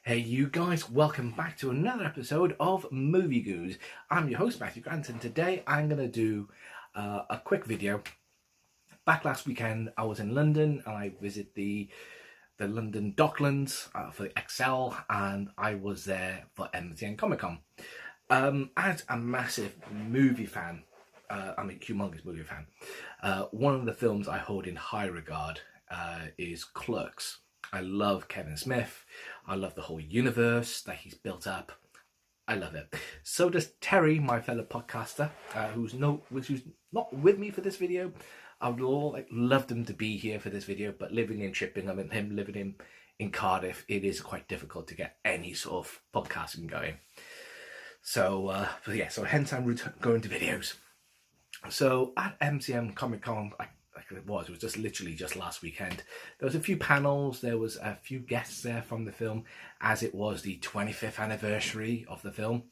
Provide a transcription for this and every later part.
Hey you guys, welcome back to another episode of Movie Goons. I'm your host Matthew Grant, and today I'm going to do a quick video. Back last weekend I was in London and I visited the London Docklands for the XL, and I was there for MCM Comic Con. As a massive movie fan, humongous movie fan, one of the films I hold in high regard is Clerks. I love Kevin Smith. I love the whole universe that he's built up. I love it. So does Terry, my fellow podcaster, who's not with me for this video. I would loved him to be here for this video, but living in Chippingham and him living in Cardiff, it is quite difficult to get any sort of podcasting going. So, so hence I'm going to videos. So at MCM Comic Con, it was just literally just last weekend. There was a few panels, there was a few guests there from the film, as it was the 25th anniversary of the film.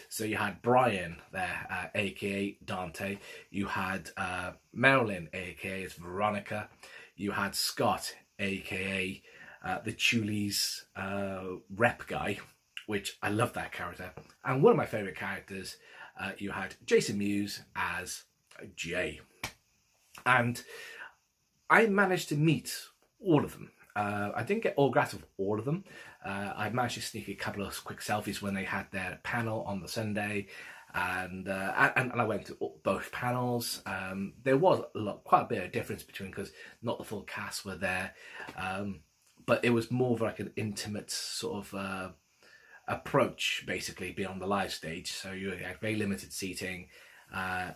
So you had Brian there, aka Dante. You had Marilyn, aka Veronica. You had Scott, aka the Chulies rep guy, which I love that character. And one of my favourite characters, you had Jason Mewes as Jay. And I managed to meet all of them. I didn't get autographs of all of them. I managed to sneak a couple of quick selfies when they had their panel on the Sunday, and I went to both panels. There was quite a bit of difference between, because not the full cast were there, but it was more of like an intimate sort of approach, basically, beyond the live stage. So you had very limited seating.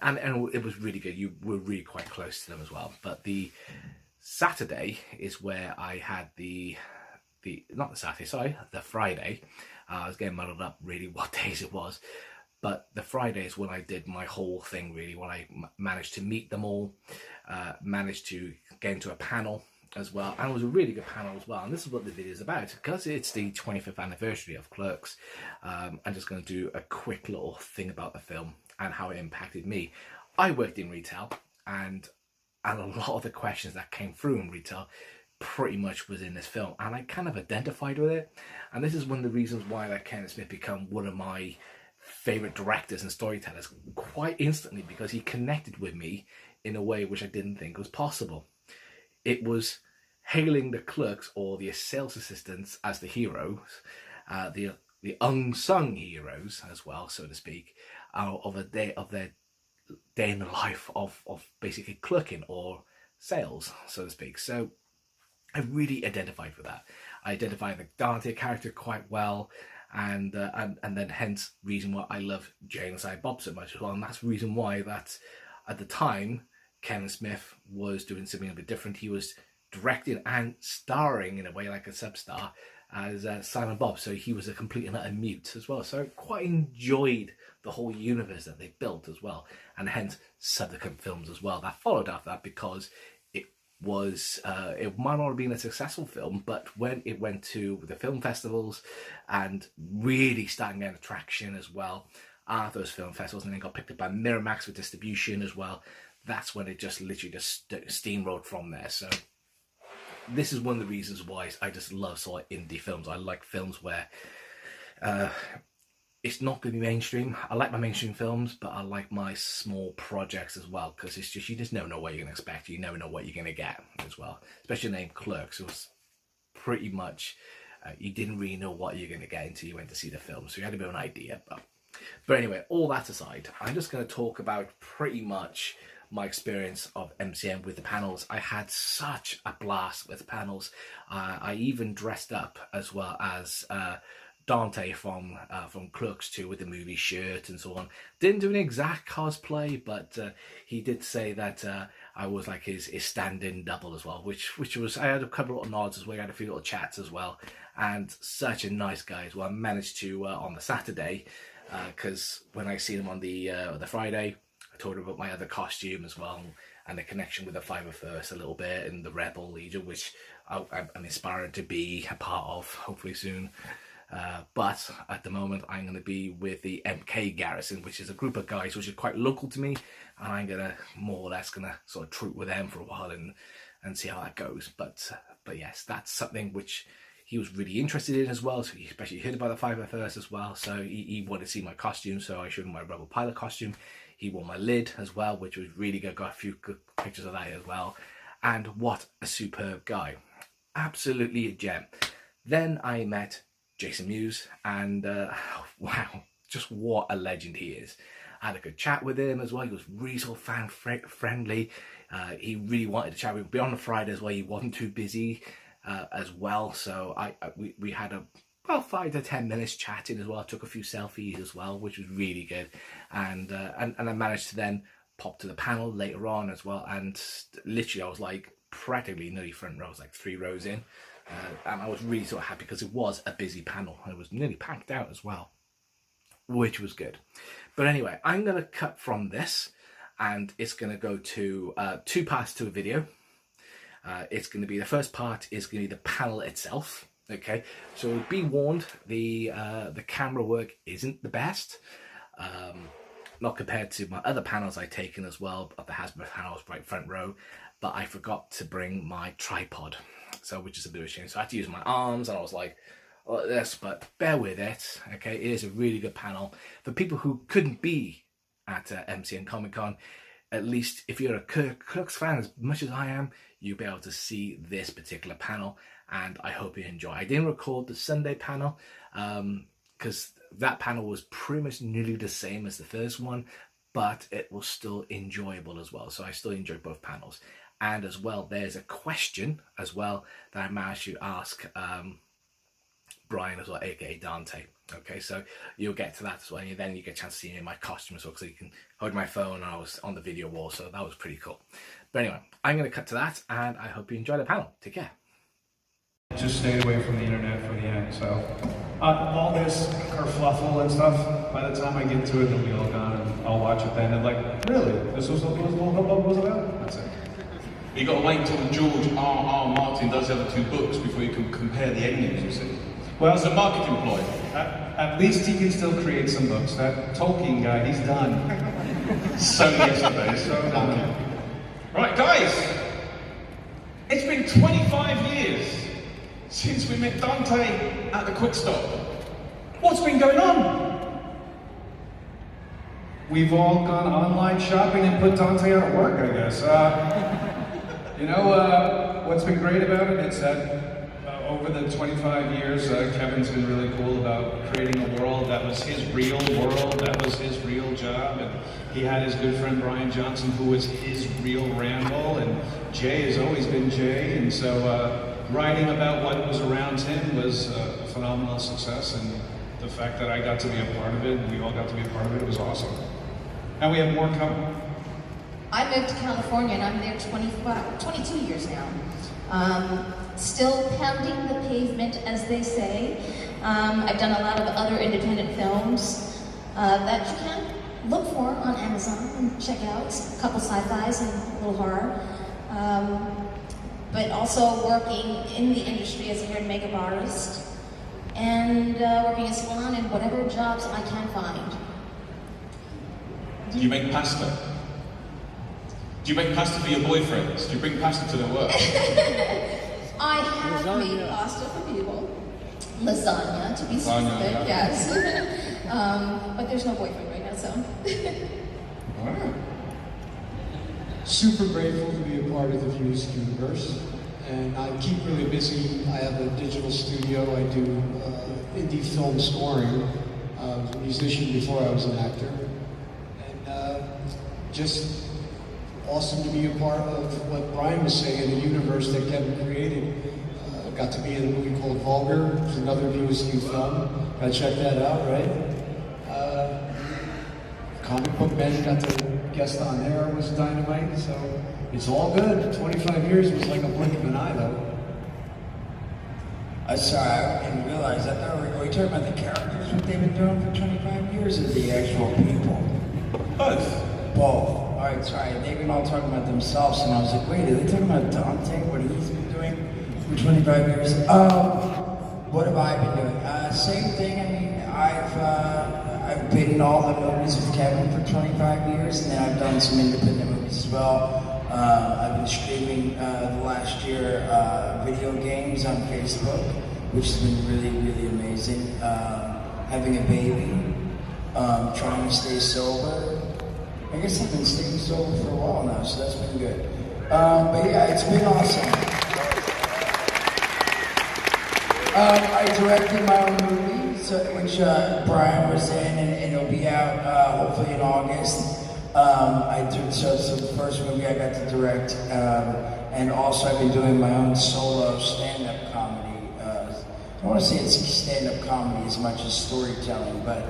And it was really good. You were really quite close to them as well. But the Saturday is where I had the Friday. I was getting muddled up really what days it was. But the Friday is when I did my whole thing, really, when I managed to meet them all, managed to get into a panel as well. And it was a really good panel as well. And this is what the video is about, because it's the 25th anniversary of Clerks. I'm just going to do a quick little thing about the film and how it impacted me. I worked in retail, and a lot of the questions that came through in retail pretty much was in this film, and I kind of identified with it. And this is one of the reasons why that Kevin Smith became one of my favorite directors and storytellers quite instantly, because he connected with me in a way which I didn't think was possible. It was hailing the clerks, or the sales assistants, as the heroes, the unsung heroes as well, so to speak, of their day in the life of basically clerking or sales, so to speak. So I really identified with that. I identified the Dante character quite well, and then hence reason why I love Jay and Silent Bob so much as well. And that's the reason why that at the time Kevin Smith was doing something a bit different. He was directing and starring in a way like a sub-star as Silent Bob, so he was a complete and utter mute as well. So I quite enjoyed the whole universe that they built as well, and hence subsequent films as well that followed after that, because it was it might not have been a successful film, but when it went to the film festivals and really starting getting traction as well after those film festivals, and then got picked up by Miramax for distribution as well, that's when it just literally just steamrolled from there. So this is one of the reasons why I just love sort of indie films. I like films where it's not going to be mainstream. I like my mainstream films, but I like my small projects as well, because it's just, you just never know what you're going to expect. You never know what you're going to get as well. Especially the name Clerks. It was pretty much, you didn't really know what you're going to get until you went to see the film. So you had a bit of an idea. But anyway, all that aside, I'm just going to talk about pretty much my experience of MCM with the panels. I had such a blast with the panels. I even dressed up as well as Dante from Clerks 2 with the movie shirt and so on. Didn't do an exact cosplay, but he did say that I was like his stand-in double as well, which was, I had a couple of nods as well, I had a few little chats as well, and such a nice guy as well. I managed to on the Saturday, because when I see him on the Friday, I told him about my other costume as well, and the connection with the 501st a little bit, and the Rebel Legion, which I'm inspired to be a part of, hopefully soon. But at the moment I'm going to be with the MK Garrison, which is a group of guys which are quite local to me, and I'm going to more or less sort of troop with them for a while and see how that goes. But yes, that's something which he was really interested in as well. So he especially heard about the 5FS as well. So he wanted to see my costume. So I showed him my Rebel Pilot costume. He wore my lid as well, which was really good. Got a few good pictures of that as well. And what a superb guy. Absolutely a gem. Then I met Jason Mewes, and wow, just what a legend he is. I had a good chat with him as well. He was really so fan friendly. He really wanted to chat with me. But on a Friday as well, he wasn't too busy as well. So we had about 5 to 10 minutes chatting as well. I took a few selfies as well, which was really good. And I managed to then pop to the panel later on as well. And literally I was like practically nearly front row. I was like 3 rows in. And I was really sort of happy because it was a busy panel. It was nearly packed out as well, which was good. But anyway, I'm going to cut from this, and it's going to go to 2 parts to a video. It's going to be, the first part is going to be the panel itself. Okay, so be warned, the camera work isn't the best. Not compared to my other panels I've taken as well, of the Hasbro panels right front row, but I forgot to bring my tripod, so which is a bit of a shame. So I had to use my arms, and I was like this, but bear with it. Okay, it is a really good panel for people who couldn't be at MCM Comic Con. At least if you're a Clerks fan as much as I am, you'll be able to see this particular panel, and I hope you enjoy. I didn't record the Sunday panel because that panel was pretty much nearly the same as the first one, but it was still enjoyable as well. So I still enjoyed both panels. And as well, there's a question as well that I managed to ask Brian as well, aka Dante. Okay, so you'll get to that as well, and then you get a chance to see me in my costume as well, so you can hold my phone, and I was on the video wall, so that was pretty cool. But anyway, I'm going to cut to that, and I hope you enjoy the panel. Take care. Just stay away from the internet for the end. So all this kerfluffle and stuff, by the time I get to it, it'll be all gone, and I'll watch it then, and like, really? This was what the whole hubbub was about? That's it. You've got to wait until George R.R. Martin does the other 2 books before you can compare the endings, you see. Well, it's a marketing ploy. At least he can still create some books. That Tolkien guy, he's done. So yesterday, so done. Right, guys. It's been 25 years since we met Dante at the Quick Stop. What's been going on? We've all gone online shopping and put Dante out of work, I guess. You know, what's been great about it? It's that over the 25 years, Kevin's been really cool about creating a world that was his real world, that was his real job, and he had his good friend Brian Johnson, who was his real Randall, and Jay has always been Jay, and so writing about what was around him was a phenomenal success, and the fact that I got to be a part of it, and we all got to be a part of it, was awesome. And we have more coming. I moved to California, and I'm there 22 years now. Still pounding the pavement, as they say. I've done a lot of other independent films that you can look for on Amazon and check out. A couple sci-fis and a little horror. But also working in the industry as a hair and makeup artist, and working in salon and whatever jobs I can find. Do you make pasta? Do you make pasta for your boyfriends? Do you bring pasta to their work? I have made pasta for people. Lasagna, to be specific, yes. But there's no boyfriend right now, so. Wow. Super grateful to be a part of the Fused universe. And I keep really busy. I have a digital studio. I do indie film scoring. I was a musician before I was an actor. And just awesome to be a part of what Brian was saying, the universe that Kevin created. Got to be in a movie called Vulgar, which is another Fused film. Gotta check that out, right? Comic Book Man got to guest on there, was dynamite, so it's all good. 25 years was like a blink of an eye, though. Sorry, I didn't realize. I thought were you talking about the characters, what they've been doing for 25 years, or the actual people? Both. Both. All right, sorry. They've been all talking about themselves, and I was like, wait, are they talking about Dante, what he's been doing for 25 years? What have I been doing? Same thing. I mean, I've been in all the movies with Kevin for 25 years, and then I've done some independent movies as well. I've been streaming the last year video games on Facebook, which has been really, really amazing. Having a baby, trying to stay sober. I guess I've been staying sober for a while now, so that's been good. But yeah, it's been awesome. I directed my own movie, which Brian was in, and it'll be out hopefully in August. So the first movie I got to direct, and also I've been doing my own solo stand-up comedy. I don't want to say it's stand-up comedy as much as storytelling, but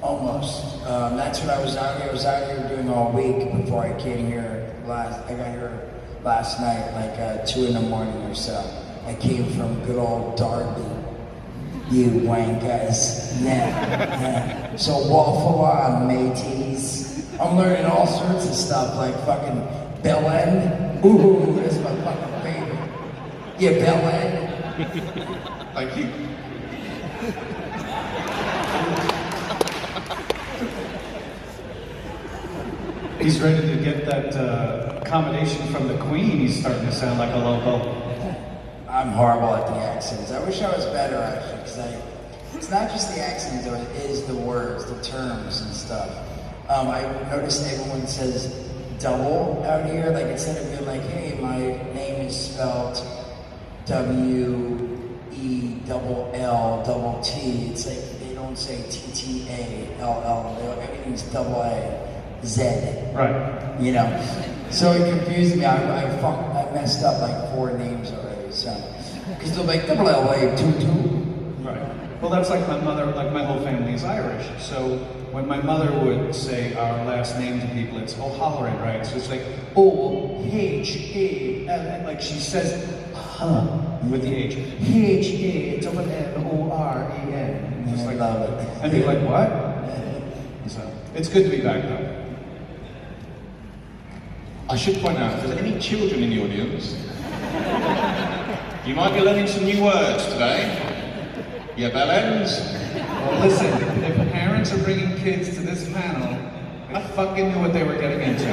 almost. That's what I was out here. I was out here doing all week before I came here. I got here last night, like 2 in the morning or so. I came from good old Derby. You wankers. Yeah. So waffle on, mateys. I'm learning all sorts of stuff, like fucking Bell End. Ooh, that's my fucking favorite. Yeah, Bell End. Thank you. He's ready to get that accommodation from the Queen. He's starting to sound like a local. I'm horrible at the accents. I wish I was better, actually, because it's not just the accents, though, it is the words, the terms and stuff. I noticed everyone says double out here, like instead of being like, hey, my name is spelled W-E-L-L-T, it's like they don't say T-T-A-L-L, everything's double A-Z. Right. You know? So it confused me. I messed up like 4 names already, so. Because they'll make double L-A-2-2. Right. Well, that's like my mother, like my whole family is Irish. So when my mother would say our last name to people, it's O'Halloran, right? So it's like O-H-A-L, like she says, with the H. H-A-L-L-O-R-A-N. Just like, love it. And be like, what? So it's good to be back though. I should point out, if there's any children in the audience, you might be learning some new words today. Yeah, bellends. Well, listen, if parents are bringing kids to this panel, I fucking knew what they were getting into.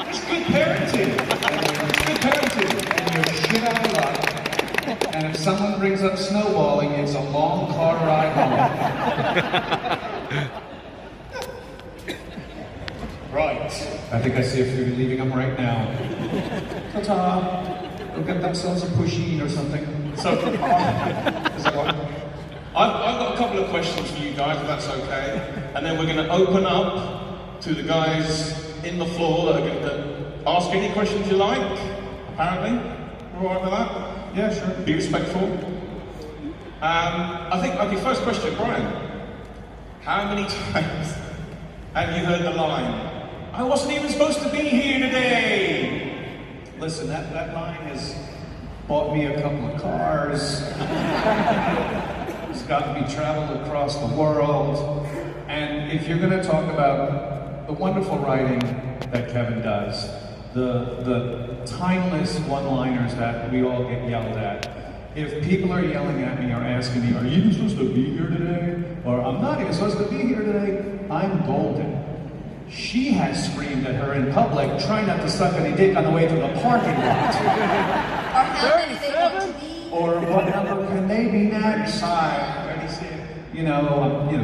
It's good parenting. It's good parenting. And you're shit out of luck. And if someone brings up snowballing, it's a long car ride home. Right. I think I see a few leaving them right now. Ta-ta. They'll get themselves a pushy or something. So, is that what? I've got a couple of questions for you guys, if that's okay. And then we're going to open up to the guys in the floor that are going to ask any questions you like, apparently. All right with that? Yeah, sure. Be respectful. I think, okay, first question, Brian. How many times have you heard the line, I wasn't even supposed to be here today? Listen, that line has bought me a couple of cars. It's gotten me traveled across the world. And if you're going to talk about the wonderful writing that Kevin does, the timeless one-liners that we all get yelled at, if people are yelling at me or asking me, are you even supposed to be here today? Or I'm not even supposed to be here today, I'm golden. She has screamed at her in public, trying not to suck any dick on the way to the parking lot. Or how many they want to be. Or what number can they be next? 36.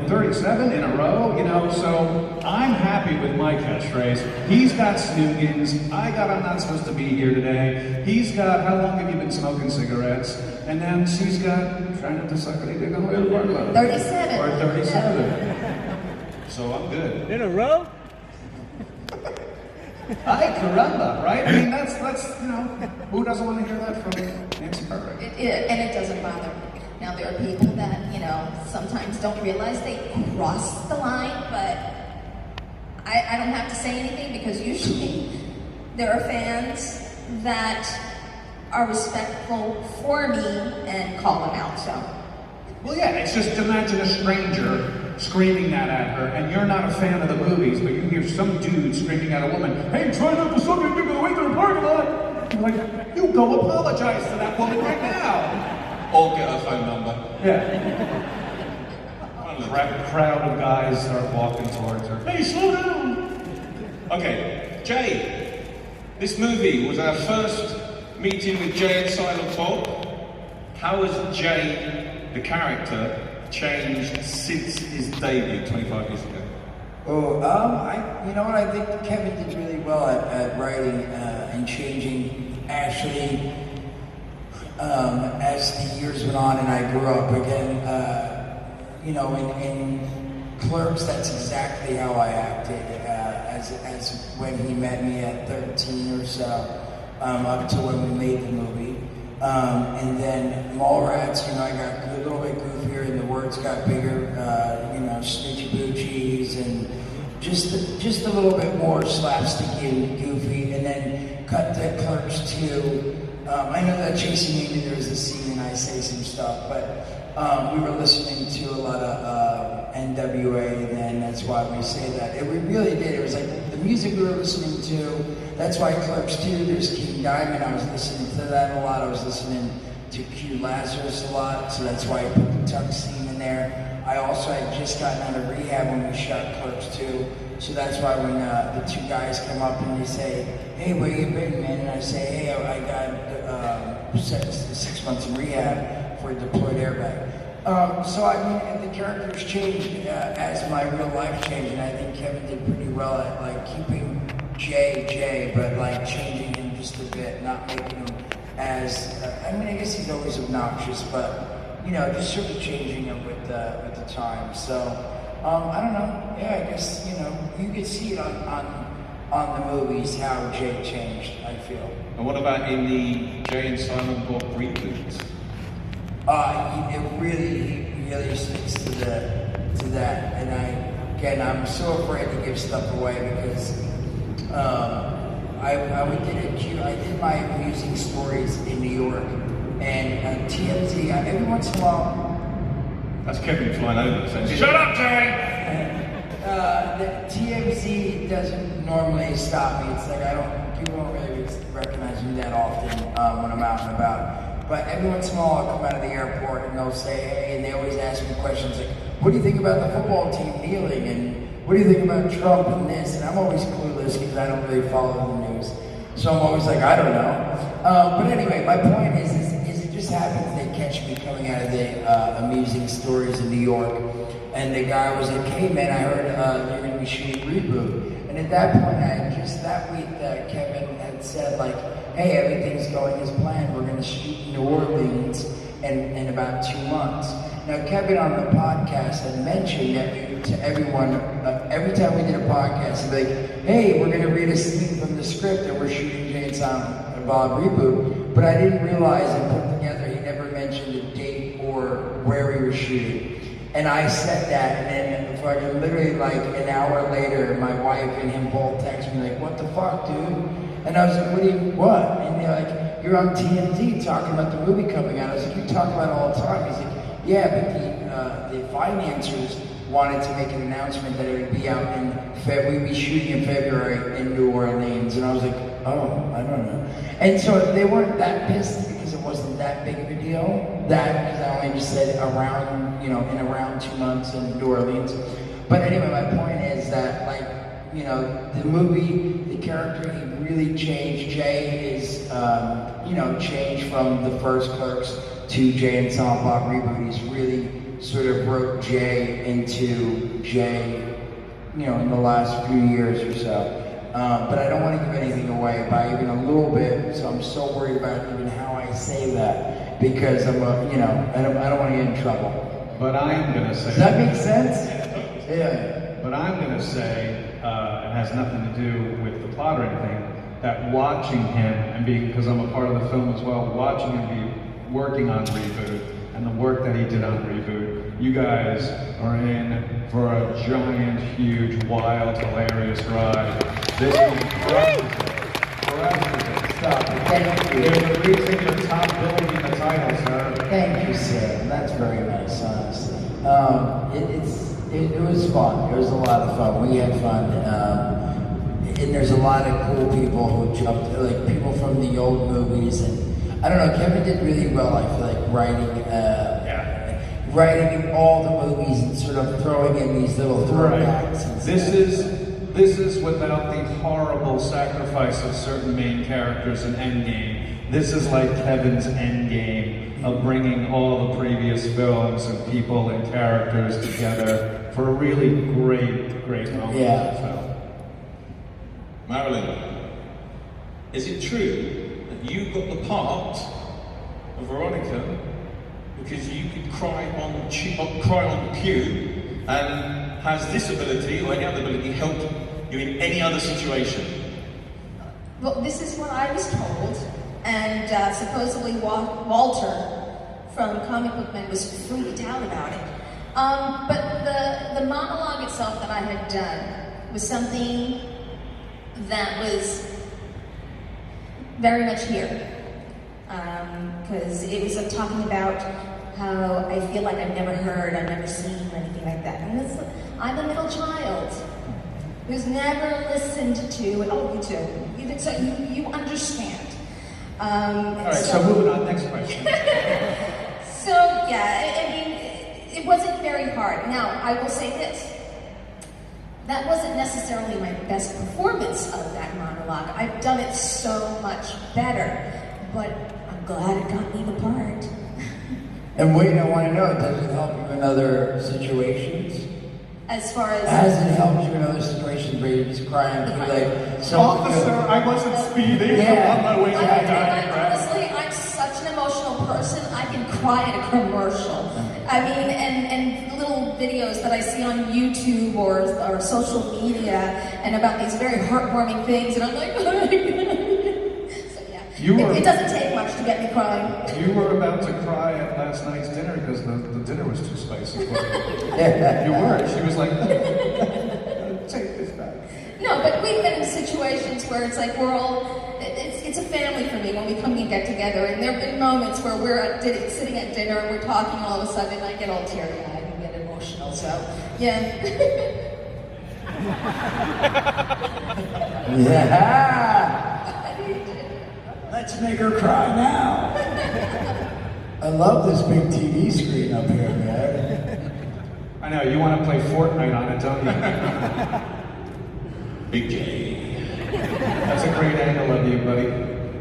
37 in a row, so I'm happy with my catchphrase. He's got snoogans, I got I'm not supposed to be here today. He's got, how long have you been smoking cigarettes? And then she's got, trying not to suck any dick on the way to the parking lot. 37. Or 37. So I'm good. In a row? Ay caramba, right? I mean, that's who doesn't want to hear that from Nancy Cartwright? And it doesn't bother me. Now, there are people that, sometimes don't realize they crossed the line, but I don't have to say anything because usually there are fans that are respectful for me and call them out, so. Well, yeah, it's just imagine a stranger screaming that at her, and you're not a fan of the movies, but you hear some dude screaming at a woman, hey, try not to suck your dick on the way to the parking lot. You're like, you go apologize to that woman right now. Or get her phone number. Yeah. Crowd of guys start walking towards her. Hey, slow down! Okay, Jay. This movie was our first meeting with Jay and Silent Bob. How has Jay, the character, changed since his debut 25 years ago? You know what? I think Kevin did really well at writing and changing Ashley as the years went on and I grew up. Again, you know, in Clerks, that's exactly how I acted as when he met me at 13 or so, up to when we made the movie. And then Mallrats, you know, I got a little bit goofier and the words got bigger, you know, Snitchy Boochies and just a little bit more slapsticky and goofy. And then cut to Clerks 2. I know that Chasing Amy, there's a scene and I say some stuff, but we were listening to a lot of NWA then, that's why we say that. We really did. It was like the music we were listening to. That's why Clerks 2, there's King Diamond. I was listening to that a lot. I was listening to Q Lazarus a lot, so that's why I put the Tuck scene in there. I also had just gotten out of rehab when we shot Clerks 2, so that's why when the two guys come up and they say, hey, where you been, man? And I say, hey, I got 6 months in rehab for a deployed airbag. So I mean, the characters changed as my real life changed, and I think Kevin did pretty well at like keeping Jay, but like changing him just a bit, not making him as, I mean, I guess he's always obnoxious, but you know, just sort of changing him with the time. So, I don't know, yeah, I guess, you know, you could see it on the movies how Jay changed, I feel. And what about in the Jay and Silent Bob reboots? It really sticks to that, and I'm so afraid to give stuff away because I did my amusing stories in New York, and TMZ every once in a while. That's Kevin flying over saying, "Shut up, Jay!" The TMZ doesn't normally stop me. It's like people don't really recognize me that often when I'm out and about. But every once in a while I'll come out of the airport and they'll say, hey, and they always ask me questions like, what do you think about the football team kneeling? And what do you think about Trump and this? And I'm always clueless because I don't really follow the news. So I'm always like, I don't know. But anyway, my point is it just happens they catch me coming out of the amusing stories in New York. And the guy was like, hey man, I heard you're going to be shooting Reboot. And at that point, that week, Kevin had said like, hey, everything's going as planned. We're going to shoot in New Orleans in about 2 months. Now, Kevin on the podcast had mentioned that to everyone, every time we did a podcast, he'd be like, hey, we're going to read a scene from the script and we're shooting Jay and Silent Bob Reboot. But I didn't realize and put together, he never mentioned a date or where we were shooting. And I said that, and then fucking literally like an hour later, my wife and him both text me like, what the fuck, dude? And I was like, what? And they're like, you're on TMZ talking about the movie coming out. I was like, you talk about it all the time. He's like, yeah, but the financiers wanted to make an announcement that it would be out in we'd be shooting in February in New Orleans. And I was like, oh, I don't know. And so they weren't that pissed because it wasn't that big of a deal. Because I only just said around, in around 2 months in New Orleans. But anyway, my point is that, the movie, the character, he really changed. Jay is, changed from the first Clerks to Jay and Silent Bob Reboot. He's really sort of wrote Jay into Jay, in the last few years or so. But I don't want to give anything away by even a little bit, so I'm so worried about even how I say that, because I don't want to get in trouble. But I'm going to say... Does that make sense? Yeah. But I'm going to say, it has nothing to do with the plot or anything, that watching him, and because I'm a part of the film as well, watching him be working on Reboot, and the work that he did on Reboot, you guys are in for a giant, huge, wild, hilarious ride. This is forever. Stop it. Thank you. You're the reason you're top billing in the title, sir. Thank you, sir. That's very nice, honestly. It was fun. It was a lot of fun. We had fun. And there's a lot of cool people who jumped, like people from the old movies. And I don't know, Kevin did really well, I feel like, writing all the movies and sort of throwing in these little throwbacks. Right. This is without the horrible sacrifice of certain main characters in Endgame, This is like Kevin's endgame of bringing all the previous films and people and characters together for a really great moment in the film. Marilyn, is it true that you got the part of Veronica because you could cry on the pew, and has this ability or any other ability helped you in any other situation? Well, this is what I was told, and supposedly Walter from Comic Book Men was freaked out about it. But the monologue itself that I had done was something that was very much here. Because it was talking about how I feel like I've never heard, I've never seen anything like that. And I'm a middle child who's never listened to, oh, you too. So you understand. All right, so moving on, next question. So yeah, I mean, it wasn't very hard. Now, I will say this. That wasn't necessarily my best performance of that monologue. I've done it so much better, but I'm glad it got me the part. And wait, I want to know, does it help you in other situations? As far as... Has it helped you in other situations where you're just crying through like... Officer, I wasn't speeding. Yeah. I'm on my way to my dining honestly, I'm such an emotional person, I can cry at a commercial. I mean, and little videos that I see on YouTube or social media and about these very heartwarming things, and I'm like, oh my God. So yeah, it doesn't take much to get me crying. You were about to cry at last night's dinner because the dinner was too spicy for you. You were. She was like, take this back. No, but we've been in situations where it's like we're all, it's a family for me when we come and get together, and there have been moments where we're sitting at dinner and we're talking, all of a sudden I get all teary-eyed and get emotional, so yeah. Yeah! Let's make her cry now! I love this big TV screen up here, man. I know, you want to play Fortnite on it, don't you? Big J. That's a great angle of you, buddy.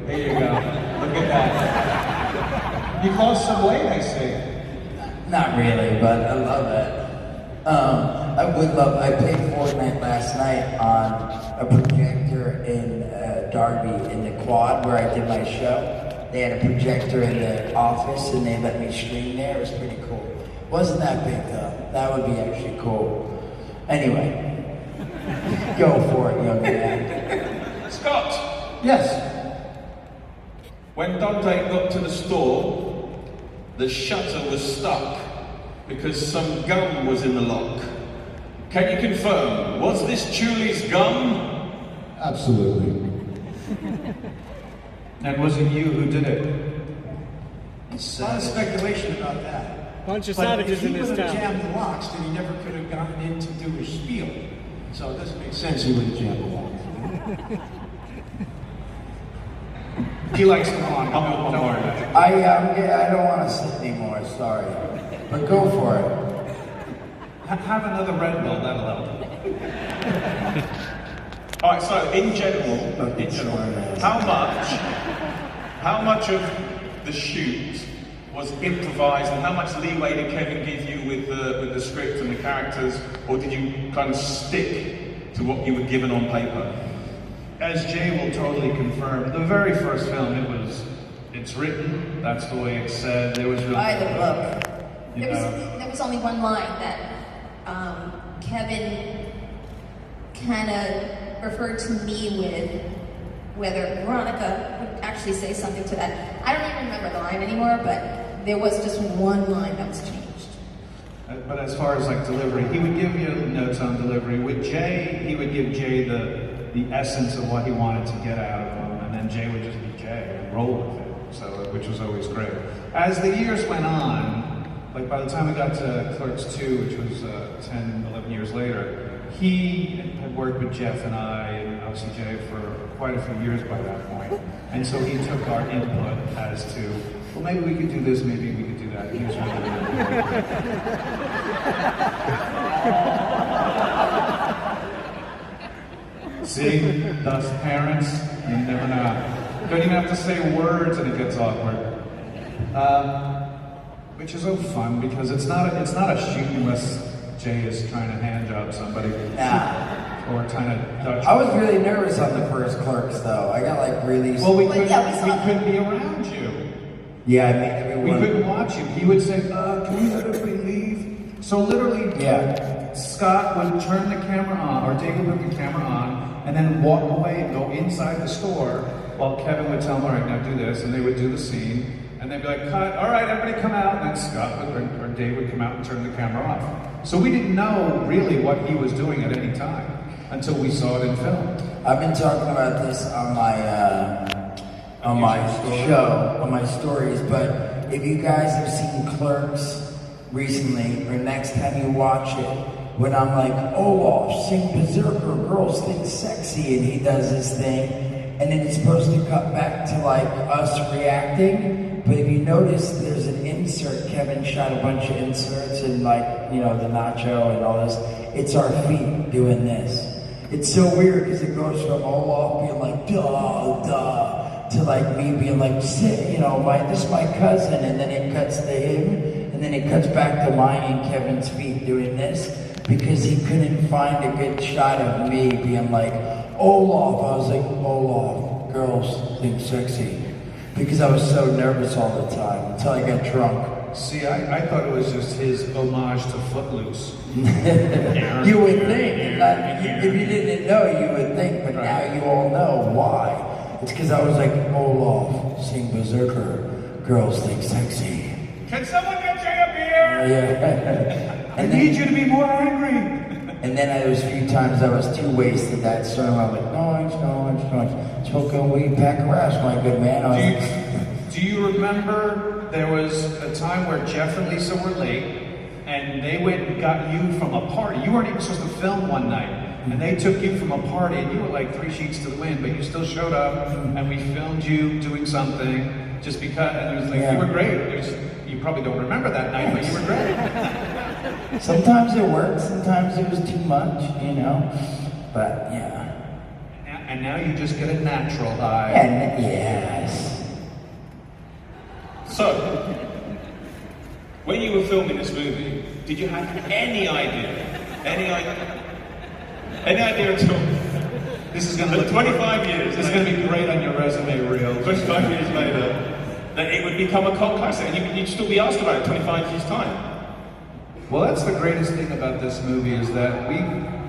There you go. Look at that. You lost some weight, I see. Not really, but I love it. I played Fortnite last night on a projector in Derby in the quad where I did my show. They had a projector in the office and they let me stream there. It was pretty cool. Wasn't that big though. That would be actually cool. Anyway, go for it, young man. Scott! Yes. When Dante got to the store, the shutter was stuck because some gum was in the lock. Can you confirm, was this Julie's gum? Absolutely. And was it you who did it? It's a lot of speculation about that. Bunch of But savages in this if he would have town. jammed the locks, then he never could have gotten in to do his spiel. So it doesn't make sense he would have jammed the locks. He likes them on. Don't worry about it. I don't want to sit anymore, sorry. But go for it. Have another Red Bull, that'll help. All right, so in general, how much of the shoot was improvised, and how much leeway did Kevin give you with the script and the characters, or did you kind of stick to what you were given on paper? As Jay will totally confirm, the very first film, it's written, that's the way it's said. There was really, By the book. you There know, was only one line that Kevin kind of referred to me with, whether Veronica would actually say something to that. I don't even remember the line anymore, but there was just one line that was changed. but as far as like delivery, he would give you notes on delivery. With Jay, he would give Jay the essence of what he wanted to get out of him, and then Jay would just be Jay and roll with it, so which was always great. As the years went on, like by the time we got to Clerks 2, which was 10, 11 years later, he had worked with Jeff and I, and obviously Jay, for quite a few years by that point. And so he took our input as to, well, maybe we could do this, maybe we could do that. He was really See, thus parents, you never know. Don't even have to say words and it gets awkward. Which is so fun because it's not a shoot unless Jay is trying to hand job somebody. Yeah. Or trying to touch. I was really nervous on the first Clerks though. I got like really... Well, we Well, couldn't, yeah, we we saw couldn't be around you. Yeah, I made We everyone... couldn't watch you. He would say, can we let everybody leave? So literally, Yeah. Scott would turn the camera on, or David would put the camera on, and then walk away and go inside the store while Kevin would tell them, all right, now do this, and they would do the scene, and they'd be like, cut, all right, everybody come out, and then Scott would, or Dave would come out and turn the camera off. So we didn't know really what he was doing at any time until we saw it in film. I've been talking about this on my show, on my stories, but if you guys have seen Clerks recently, or next time you watch it, when I'm like, Olaf, sing Berserker, girls think sexy, and he does his thing, and then it's supposed to cut back to like us reacting, but if you notice, there's an insert, Kevin shot a bunch of inserts and like, you know, the nacho and all this, it's our feet doing this. It's so weird because it goes from Olaf being like, duh, duh, to like me being like, sit, you know, this is my cousin, and then it cuts to him, and then it cuts back to mine and Kevin's feet doing this, because he couldn't find a good shot of me being like, Olaf. I was like, Olaf, girls think sexy. Because I was so nervous all the time until I got drunk. See, I thought it was just his homage to Footloose. You would think, and if you didn't know, you would think, but now you all know why. It's because I was like, Olaf, sing Berserker, girls think sexy. Can someone get Jay a beer? Yeah. I need you to be more angry. And then there was a few times I was too wasted that song. I was like, no, smoking weed, pack of ass, my good man. I was like, Do you remember there was a time where Jeff and Lisa were late and they went and got you from a party? You weren't even supposed to film one night. And they took you from a party and you were like 3 sheets to the wind, but you still showed up and we filmed you doing something just because, and it was like, you were great. You probably don't remember that night, but you were great. Sometimes it worked, sometimes it was too much, you know, but yeah. And now you just get a natural high. And yes. So, when you were filming this movie, did you have any idea at all? This is going to look 25 years. This is going to be great on your resume reel. 25 years later, that it would become a cult classic, and you'd still be asked about it 25 years time. Well, that's the greatest thing about this movie is that we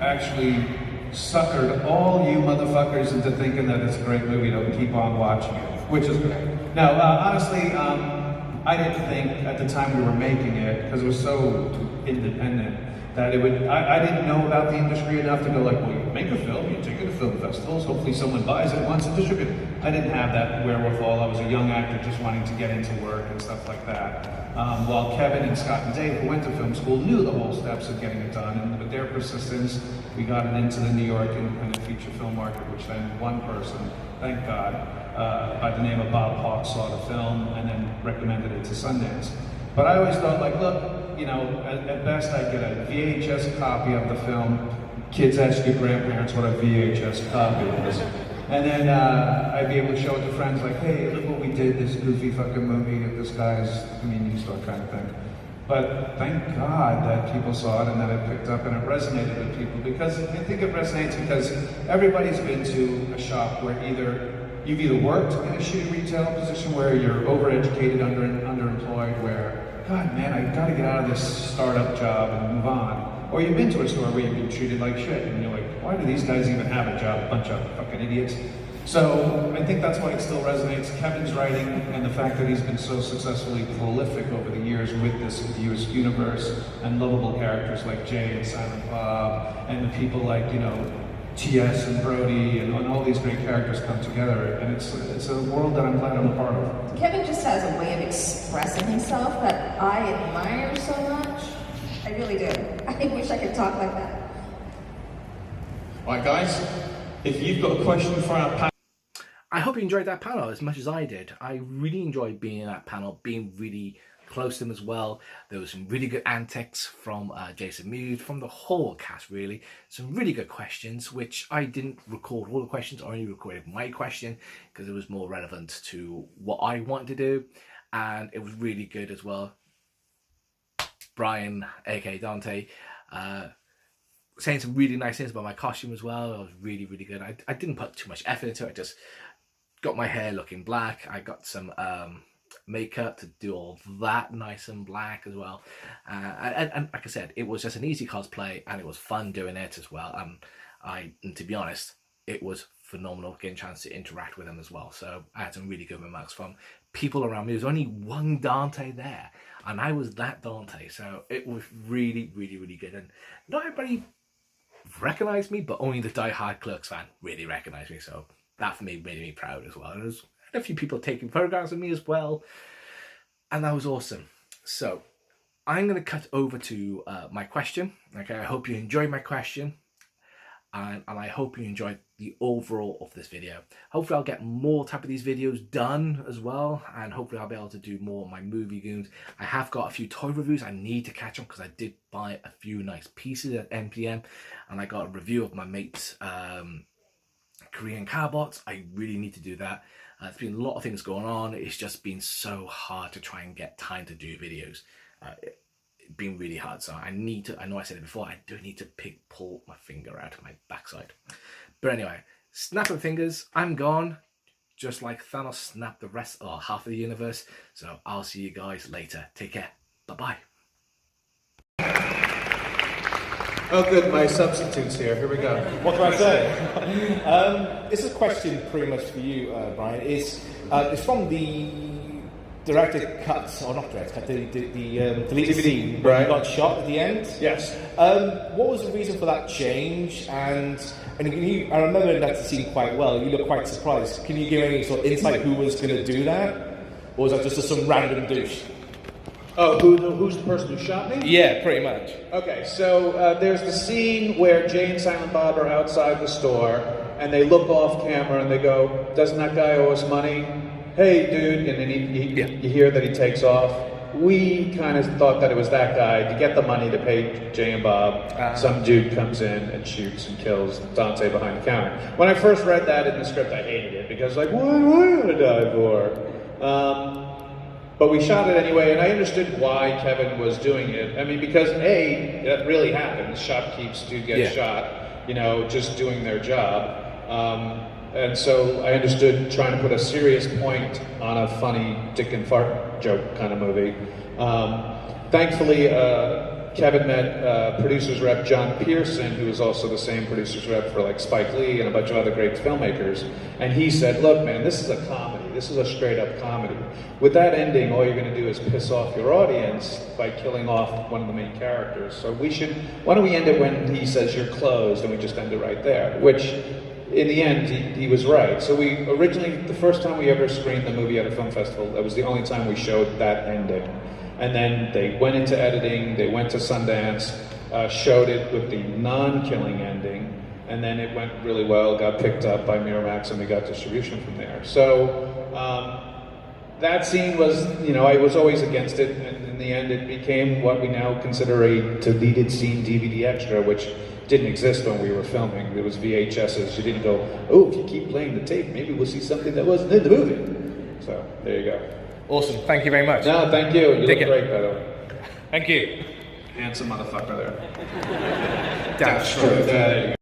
actually suckered all you motherfuckers into thinking that it's a great movie to keep on watching it, which is great. Now, honestly, I didn't think at the time we were making it, because it was so independent, that it would, I didn't know about the industry enough to go like, well, you make a film, you take it to film festivals, hopefully someone buys it and wants to distribute it. I didn't have that wherewithal. I was a young actor just wanting to get into work and stuff like that. While Kevin and Scott and Dave, who went to film school, knew the whole steps of getting it done, and with their persistence, we got it into the New York independent feature film market, which then one person, thank God, by the name of Bob Hawke saw the film and then recommended it to Sundance. But I always thought, like, look, you know, at best I get a VHS copy of the film. Kids ask your grandparents what a VHS copy is. And then I'd be able to show it to friends like, hey, look what we did, this goofy fucking movie at this guy's convenience store kind of thing. But thank God that people saw it and that it picked up and it resonated with people, because I think it resonates because everybody's been to a shop where you've either worked in a shitty retail position where you're overeducated, underemployed, where, God man, I gotta get out of this startup job and move on. Or you've been to a store where you've been treated like shit and you're like, why do these guys even have a job? A bunch of fucking idiots. So I think that's why it still resonates. Kevin's writing and the fact that he's been so successfully prolific over the years with this universe and lovable characters like Jay and Silent Bob and the people like, you know, T.S. and Brody and all these great characters come together, and it's a world that I'm glad I'm a part of. Kevin just has a way of expressing himself that I admire so much. I really do. I wish I could talk like that. Alright guys, if you've got a question for our panel. I hope you enjoyed that panel as much as I did. I really enjoyed being in that panel, being really close to him as well. There was some really good antics from Jason Mewes, from the whole cast really. Some really good questions, which I didn't record all the questions, I only recorded my question because it was more relevant to what I wanted to do, and it was really good as well. Brian, aka Dante, saying some really nice things about my costume as well. It was really, really good. I didn't put too much effort into it. I just got my hair looking black. I got some makeup to do all that nice and black as well. And like I said, it was just an easy cosplay, and it was fun doing it as well. And to be honest, it was phenomenal getting a chance to interact with them as well. So I had some really good remarks from people around me. There was only one Dante there, and I was that Dante. So it was really, really, really good. And not everybody recognized me, but only the die-hard Clerks fan really recognized me. So that for me made me proud as well. And there was a few people taking photographs of me as well, and that was awesome. So I'm going to cut over to my question. Okay, I hope you enjoyed my question, and I hope you enjoyed the overall of this video. Hopefully I'll get more type of these videos done as well, and hopefully I'll be able to do more of my movie goons. I have got a few toy reviews I need to catch on, because I did buy a few nice pieces at MCM, and I got a review of my mate's Korean car bots. I really need to do that. There's been a lot of things going on. It's just been so hard to try and get time to do videos. It's been really hard. So I need to, I know I said it before, I do need to pull my finger out of my backside. But anyway, snap of fingers, I'm gone. Just like Thanos snapped the rest, or half of the universe. So I'll see you guys later. Take care. Bye-bye. Oh good, my substitute's here. Here we go. What can I say? This is a question pretty much for you, Brian. It's from the directed cuts, or not directed cut, the deleted scene where you got shot at the end. Yes. What was the reason for that change? And I remember that scene quite well. You look quite surprised. Can you give any sort of insight who was going to do that? Or was that just some random douche? Oh, who's the person who shot me? Yeah, pretty much. Okay, so there's the scene where Jay and Silent Bob are outside the store, and they look off camera and they go, "Doesn't that guy owe us money? Hey, dude," and then you hear that he takes off. We kind of thought that it was that guy. To get the money to pay Jay and Bob, some dude comes in and shoots and kills Dante behind the counter. When I first read that in the script, I hated it, because like, what am I gonna die for? But we shot it anyway, and I understood why Kevin was doing it. I mean, because A, that really happens. Shopkeepers do get shot, you know, just doing their job. And so I understood trying to put a serious point on a funny dick and fart joke kind of movie. Thankfully, Kevin met producer's rep John Pearson, who was also the same producer's rep for like Spike Lee and a bunch of other great filmmakers. And he said, "Look, man, this is a comedy. This is a straight up comedy. With that ending, all you're going to do is piss off your audience by killing off one of the main characters. So why don't we end it when he says you're closed, and we just end it right there?" Which, in the end, he was right. So we originally, the first time we ever screened the movie at a film festival, that was the only time we showed that ending. And then they went into editing, they went to Sundance, showed it with the non-killing ending, and then it went really well, got picked up by Miramax, and we got distribution from there. So that scene was, you know, I was always against it, and in the end it became what we now consider a deleted scene DVD extra, which didn't exist when we were filming. It was VHSs. You didn't go, "Oh, if you keep playing the tape, maybe we'll see something that wasn't in the movie." So there you go. Awesome. Thank you very much. No, thank you. You look great, by the way. Thank you. Handsome motherfucker there. Damn straight. There you go.